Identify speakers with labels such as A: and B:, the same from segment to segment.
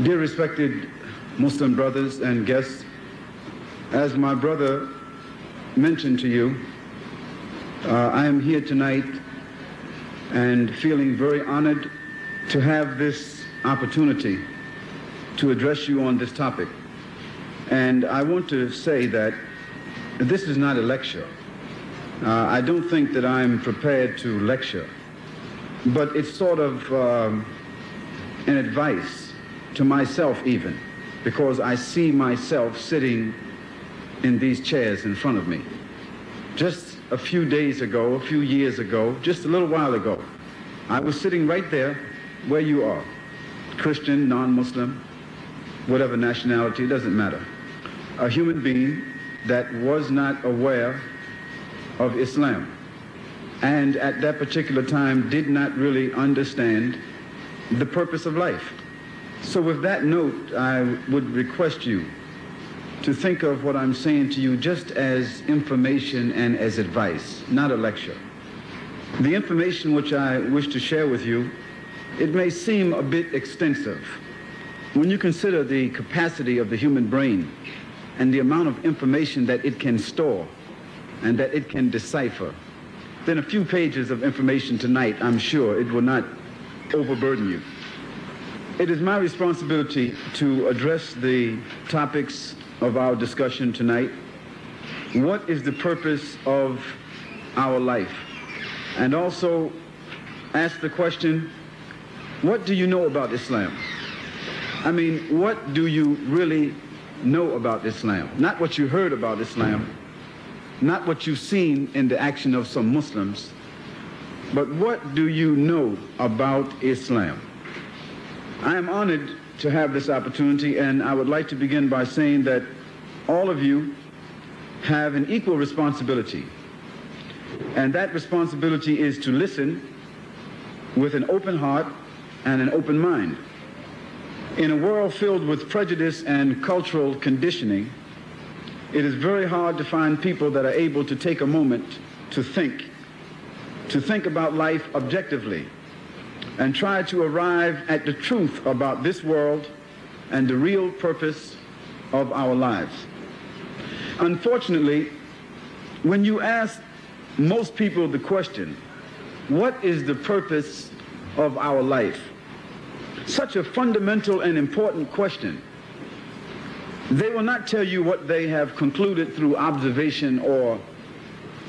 A: Dear respected Muslim brothers and guests, as my brother mentioned to you, I am here tonight and feeling very honored to have this opportunity to address you on this topic. And I want to say that this is not a lecture. I don't think that I'm prepared to lecture, but it's sort of an advice to myself even, because I see myself sitting in these chairs in front of me. Just a few days ago, a few years ago, just a little while ago, I was sitting right there where you are, Christian, non-Muslim, whatever nationality, it doesn't matter. A human being that was not aware of Islam, and at that particular time did not really understand the purpose of life. So with that note, I would request you to think of what I'm saying to you just as information and as advice, not a lecture. The information which I wish to share with you, it may seem a bit extensive. When you consider the capacity of the human brain and the amount of information that it can store and that it can decipher, then a few pages of information tonight, I'm sure it will not overburden you. It is my responsibility to address the topics of our discussion tonight. What is the purpose of our life? And also ask the question, what do you know about Islam? I mean, what do you really know about Islam? Not what you heard about Islam, not what you've seen in the action of some Muslims, but what do you know about Islam? I am honored to have this opportunity, and I would like to begin by saying that all of you have an equal responsibility, and that responsibility is to listen with an open heart and an open mind. In a world filled with prejudice and cultural conditioning, it is very hard to find people that are able to take a moment to think about life objectively, and try to arrive at the truth about this world and the real purpose of our lives. Unfortunately, when you ask most people the question, what is the purpose of our life? Such a fundamental and important question. They will not tell you what they have concluded through observation or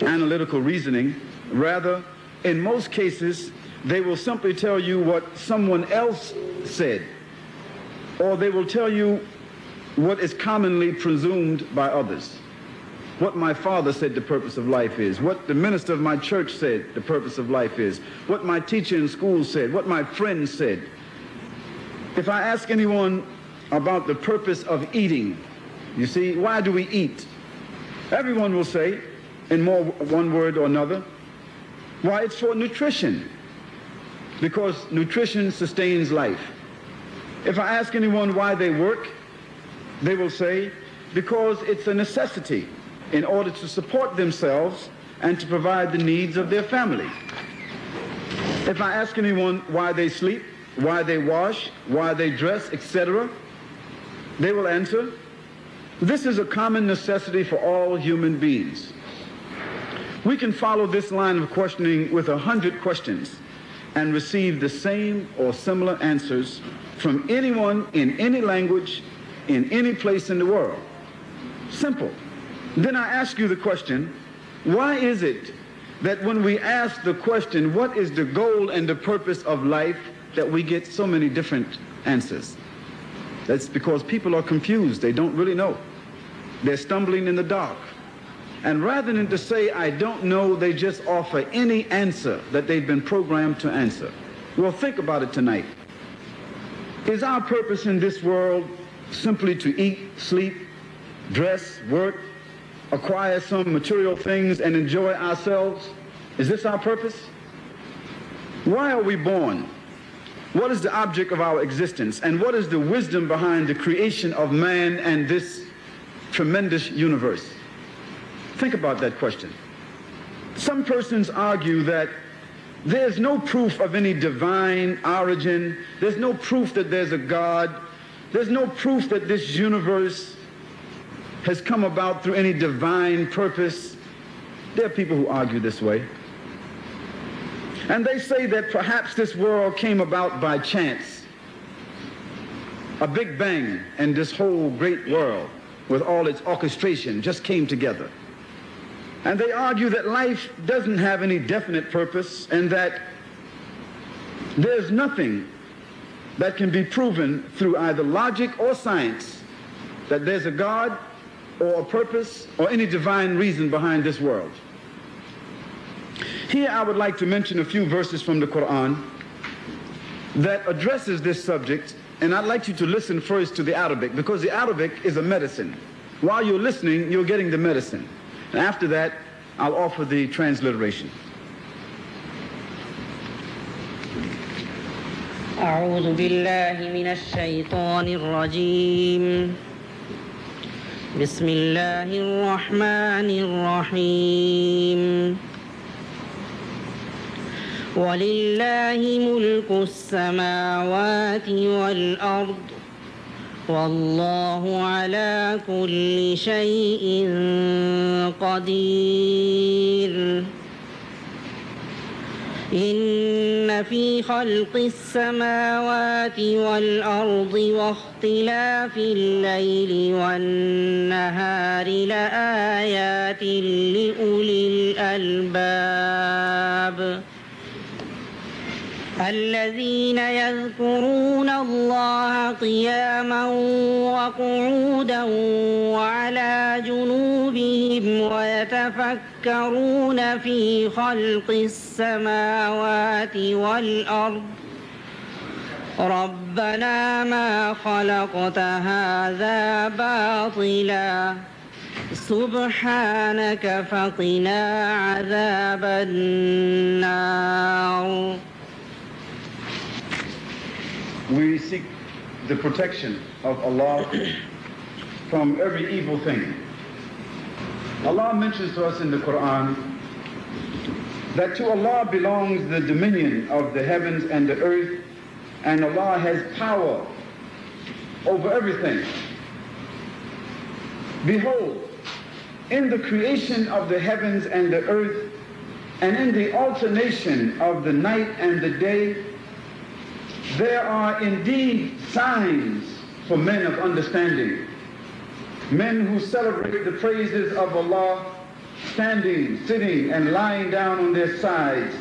A: analytical reasoning. Rather, in most cases, they will simply tell you what someone else said, or they will tell you what is commonly presumed by others. What my father said the purpose of life is, what the minister of my church said the purpose of life is, what my teacher in school said, what my friends said. If I ask anyone about the purpose of eating, you see, why do we eat? Everyone will say, in one word or another, why, it's for nutrition, because nutrition sustains life. If I ask anyone why they work, they will say, because it's a necessity in order to support themselves and to provide the needs of their family. If I ask anyone why they sleep, why they wash, why they dress, etc., they will answer, this is a common necessity for all human beings. We can follow this line of questioning with 100 questions and receive the same or similar answers from anyone in any language, in any place in the world. Simple. Then I ask you the question, why is it that when we ask the question, what is the goal and the purpose of life, that we get so many different answers? That's because people are confused. They don't really know. They're stumbling in the dark. And rather than to say, I don't know, they just offer any answer that they've been programmed to answer. Well, think about it tonight. Is our purpose in this world simply to eat, sleep, dress, work, acquire some material things and enjoy ourselves? Is this our purpose? Why are we born? What is the object of our existence? And what is the wisdom behind the creation of man and this tremendous universe? Think about that question. Some persons argue that there's no proof of any divine origin. There's no proof that there's a God. There's no proof that this universe has come about through any divine purpose. There are people who argue this way. And they say that perhaps this world came about by chance. A big bang, and this whole great world with all its orchestration just came together. And they argue that life doesn't have any definite purpose and that there's nothing that can be proven through either logic or science that there's a God or a purpose or any divine reason behind this world. Here I would like to mention a few verses from the Quran that addresses this subject, and I'd like you to listen first to the Arabic, because the Arabic is a medicine. While you're listening, you're getting the medicine. And after that, I'll offer the transliteration.
B: أعوذ بالله من الشيطان الرجيم بسم الله الرحمن الرحيم ولله ملك السماوات والأرض والله على كل شيء قدير إن في خلق السماوات والأرض واختلاف الليل والنهار لآيات لأولي الألباب الذين يذكرون الله قياما وقعودا وعلى جنوبهم ويتفكرون في خلق السماوات والأرض ربنا ما خلقت هذا باطلا سبحانك فقنا عذاب النار.
A: We seek the protection of Allah from every evil thing. Allah mentions to us in the Quran that to Allah belongs the dominion of the heavens and the earth, and Allah has power over everything. Behold, in the creation of the heavens and the earth, and in the alternation of the night and the day, there are indeed signs for men of understanding, men who celebrate the praises of Allah, standing, sitting, and lying down on their sides,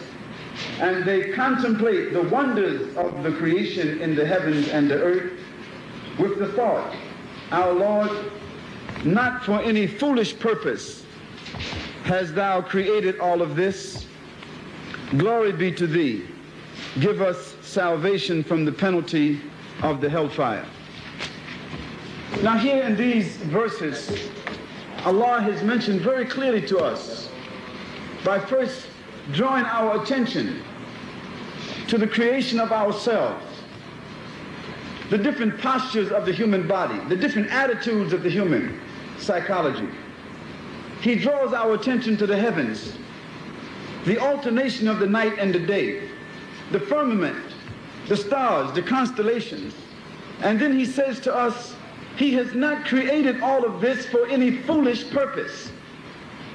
A: and they contemplate the wonders of the creation in the heavens and the earth with the thought, our Lord, not for any foolish purpose hast thou created all of this. Glory be to thee. Give us salvation from the penalty of the hellfire. Now here in these verses, Allah has mentioned very clearly to us by first drawing our attention to the creation of ourselves, the different postures of the human body, the different attitudes of the human psychology. He draws our attention to the heavens, the alternation of the night and the day, the firmament, the stars, the constellations. And then he says to us, he has not created all of this for any foolish purpose.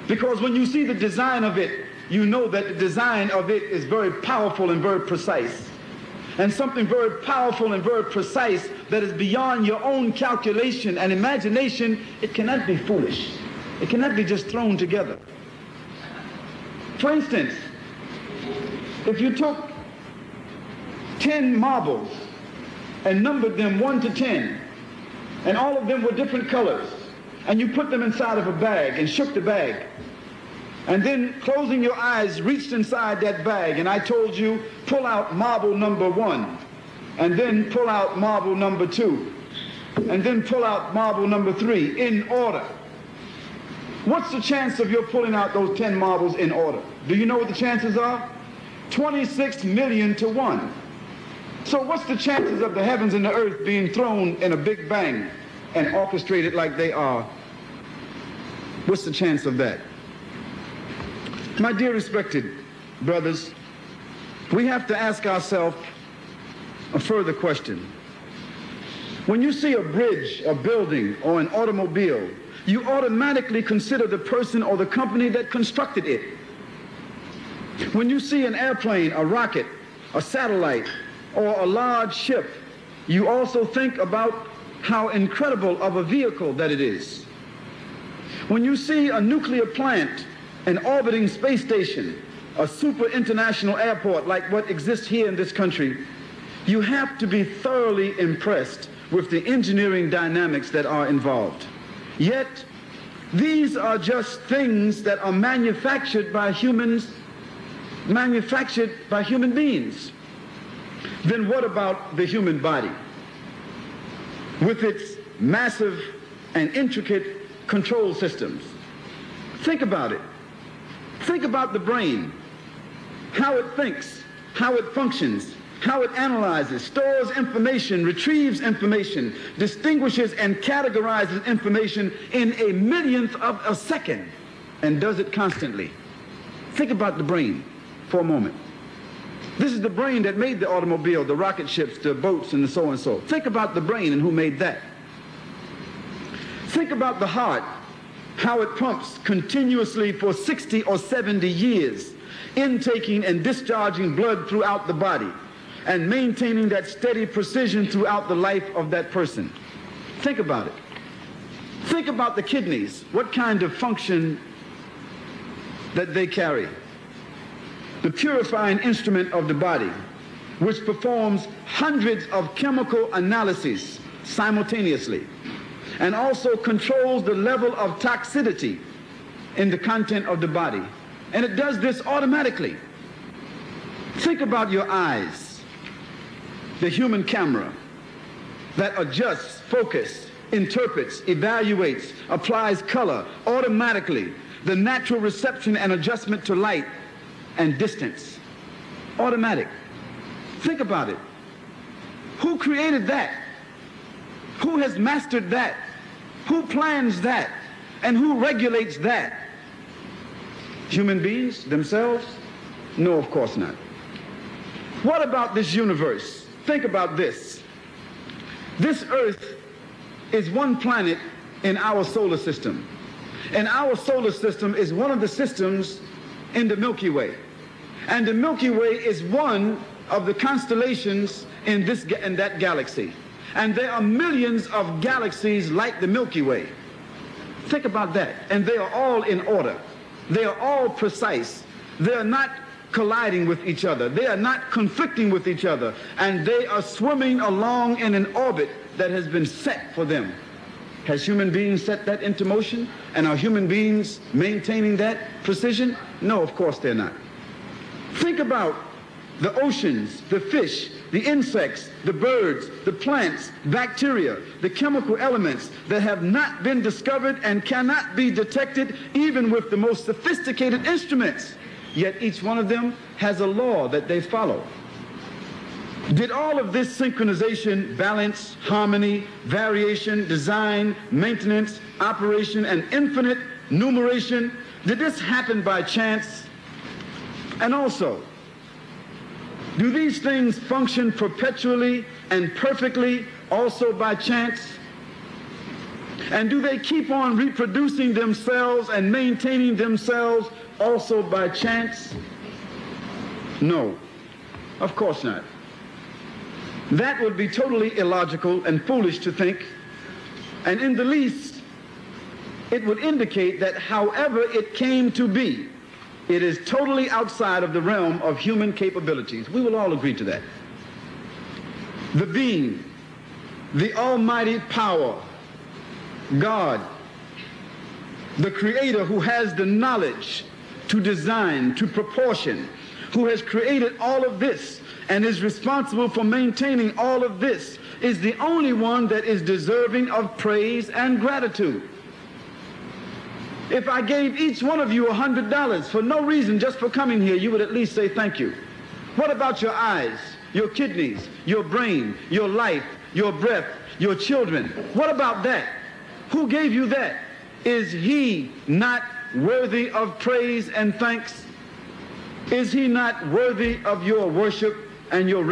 A: Because when you see the design of it, you know that the design of it is very powerful and very precise. And something very powerful and very precise that is beyond your own calculation and imagination, it cannot be foolish. It cannot be just thrown together. For instance, if you took 10 marbles and numbered them 1 to 10, and all of them were different colors, and you put them inside of a bag and shook the bag, and then closing your eyes reached inside that bag, and I told you, pull out marble number 1, and then pull out marble number 2, and then pull out marble number 3 in order. What's the chance of your pulling out those 10 marbles in order? Do you know what the chances are? 26 million to 1. So what's the chances of the heavens and the earth being thrown in a big bang and orchestrated like they are? What's the chance of that? My dear respected brothers, we have to ask ourselves a further question. When you see a bridge, a building, or an automobile, you automatically consider the person or the company that constructed it. When you see an airplane, a rocket, a satellite, or a large ship, you also think about how incredible of a vehicle that it is. When you see a nuclear plant, an orbiting space station, a super international airport like what exists here in this country, you have to be thoroughly impressed with the engineering dynamics that are involved. Yet, these are just things that are manufactured by human beings. Then what about the human body? With its massive and intricate control systems. Think about it. Think about the brain, how it thinks, how it functions, how it analyzes, stores information, retrieves information, distinguishes and categorizes information in a millionth of a second, and does it constantly. Think about the brain for a moment. This is the brain that made the automobile, the rocket ships, the boats, and the so and so. Think about the brain and who made that. Think about the heart, how it pumps continuously for 60 or 70 years, intaking and discharging blood throughout the body, and maintaining that steady precision throughout the life of that person. Think about it. Think about the kidneys, what kind of function that they carry. The purifying instrument of the body, which performs hundreds of chemical analyses simultaneously, and also controls the level of toxicity in the content of the body. And it does this automatically. Think about your eyes, the human camera that adjusts, focuses, interprets, evaluates, applies color automatically, the natural reception and adjustment to light and distance. Automatic. Think about it. Who created that? Who has mastered that? Who plans that? And who regulates that? Human beings themselves? No, of course not. What about this universe? Think about this. This Earth is one planet in our solar system. And our solar system is one of the systems in the Milky Way. And the Milky Way is one of the constellations in that galaxy. And there are millions of galaxies like the Milky Way. Think about that. And they are all in order. They are all precise. They are not colliding with each other. They are not conflicting with each other. And they are swimming along in an orbit that has been set for them. Has human beings set that into motion? And are human beings maintaining that precision? No, of course they're not. Think about the oceans, the fish, the insects, the birds, the plants, bacteria, the chemical elements that have not been discovered and cannot be detected even with the most sophisticated instruments. Yet each one of them has a law that they follow. Did all of this synchronization, balance, harmony, variation, design, maintenance, operation, and infinite numeration, did this happen by chance? And also, do these things function perpetually and perfectly also by chance? And do they keep on reproducing themselves and maintaining themselves also by chance? No, of course not. That would be totally illogical and foolish to think, and in the least, it would indicate that however it came to be, it is totally outside of the realm of human capabilities. We will all agree to that. The being, the almighty power, God, the creator who has the knowledge to design, to proportion, who has created all of this and is responsible for maintaining all of this, is the only one that is deserving of praise and gratitude. If I gave each one of you $100 for no reason, just for coming here, you would at least say thank you. What about your eyes, your kidneys, your brain, your life, your breath, your children? What about that? Who gave you that? Is he not worthy of praise and thanks? Is he not worthy of your worship and your